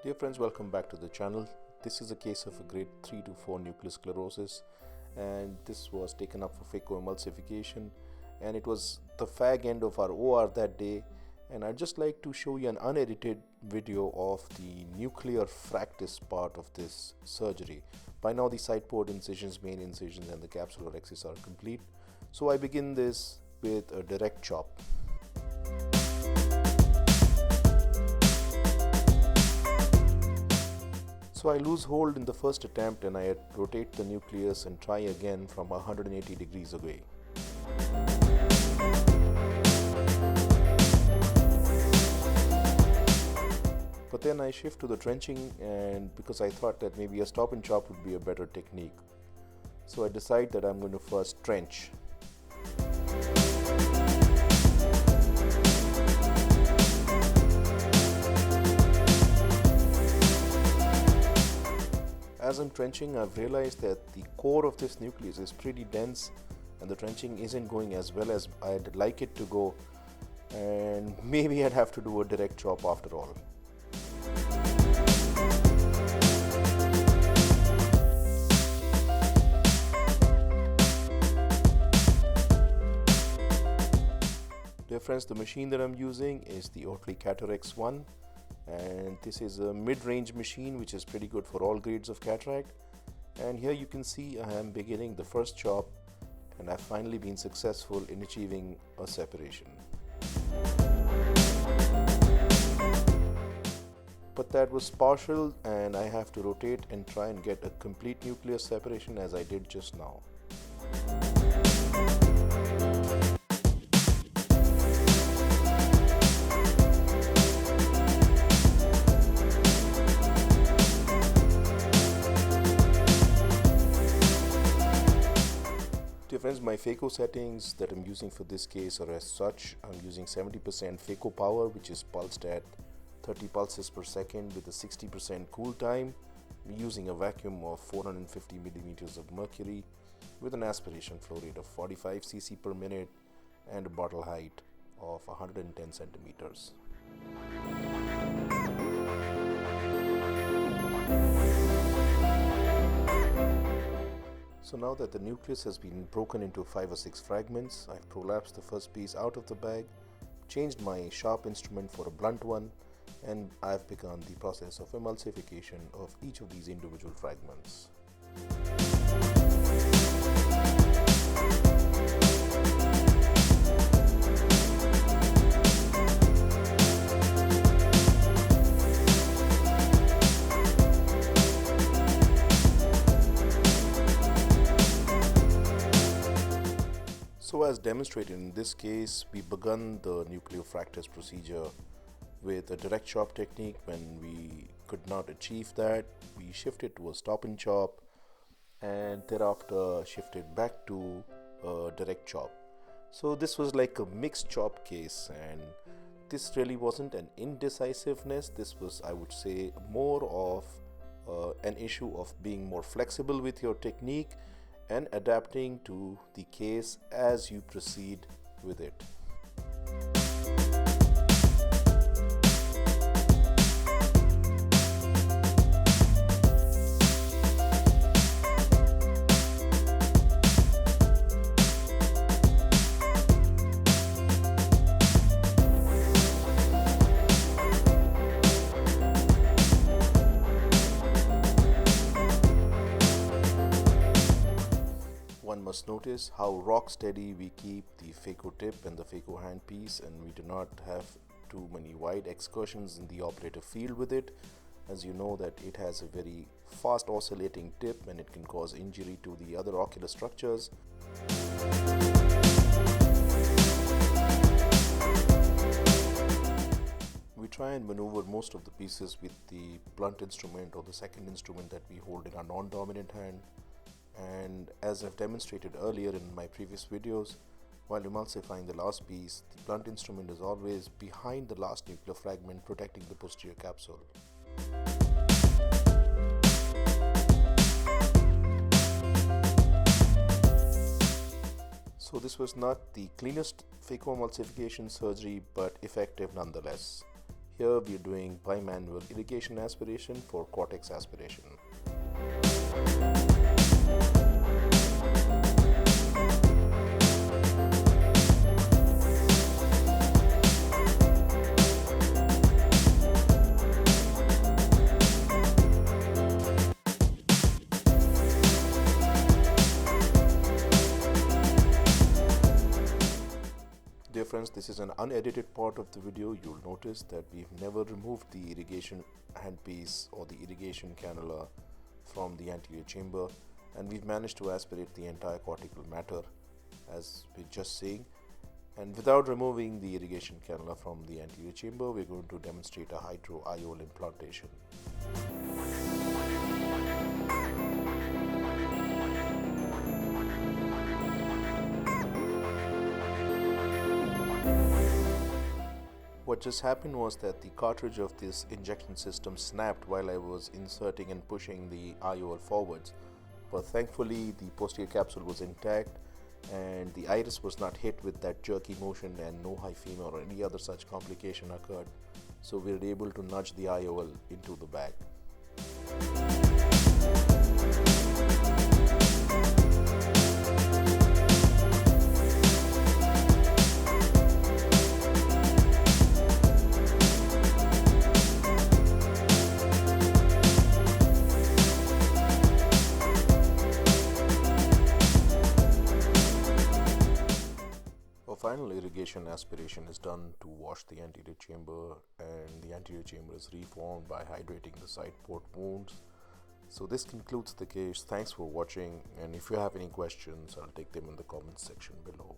Dear friends, welcome back to the channel. This is a case of a grade 3 to 4 nuclear sclerosis, and this was taken up for phacoemulsification, and it was the fag end of our OR that day. And I'd just like to show you an unedited video of the nuclear fractus part of this surgery. By now the side port incisions, main incisions and the capsular axis are complete. So I begin this with a direct chop. So I lose hold in the first attempt and I rotate the nucleus and try again from 180 degrees away. But then I shift to the trenching, and because I thought that maybe a stop and chop would be a better technique. So I decide that I'm going to first trench. As I'm trenching, I've realized that the core of this nucleus is pretty dense and the trenching isn't going as well as I'd like it to go, and maybe I'd have to do a direct chop after all. Dear friends, the machine that I'm using is the Oatly Cataract 1. And this is a mid-range machine which is pretty good for all grades of cataract. And here you can see I am beginning the first chop, and I've finally been successful in achieving a separation. But that was partial, and I have to rotate and try and get a complete nucleus separation as I did just now. Dear friends, my phaco settings that I'm using for this case are as such. I'm using 70% phaco power, which is pulsed at 30 pulses per second with a 60% cool time. I'm using a vacuum of 450 millimeters of mercury with an aspiration flow rate of 45 cc per minute and a bottle height of 110 centimeters. So now that the nucleus has been broken into 5 or 6 fragments, I've prolapsed the first piece out of the bag, changed my sharp instrument for a blunt one, and I've begun the process of emulsification of each of these individual fragments. So as demonstrated in this case, we begun the nucleofractus procedure with a direct chop technique. When we could not achieve that, we shifted to a stop and chop, and thereafter shifted back to a direct chop. So this was like a mixed chop case, and this really wasn't an indecisiveness. This was, I would say, more of an issue of being more flexible with your technique and adapting to the case as you proceed with it. One must notice how rock steady we keep the phaco tip and the phaco handpiece, and we do not have too many wide excursions in the operative field with it, as you know that it has a very fast oscillating tip and it can cause injury to the other ocular structures. We try and maneuver most of the pieces with the blunt instrument or the second instrument that we hold in our non-dominant hand. And as I've demonstrated earlier in my previous videos, while emulsifying the last piece, the blunt instrument is always behind the last nuclear fragment, protecting the posterior capsule. So this was not the cleanest phacoemulsification surgery, but effective nonetheless. Here we are doing bimanual irrigation aspiration for cortex aspiration. Dear friends, this is an unedited part of the video. You'll notice that we've never removed the irrigation handpiece or the irrigation cannula from the anterior chamber, and we've managed to aspirate the entire cortical matter as we're just saying. And without removing the irrigation cannula from the anterior chamber, we're going to demonstrate a hydro-IOL implantation. What just happened was that the cartridge of this injection system snapped while I was inserting and pushing the IOL forwards, but thankfully the posterior capsule was intact and the iris was not hit with that jerky motion, and no hyphema or any other such complication occurred, so we were able to nudge the IOL into the bag. Final irrigation aspiration is done to wash the anterior chamber, and the anterior chamber is reformed by hydrating the side port wounds. So this concludes the case. Thanks for watching, and if you have any questions, I'll take them in the comments section below.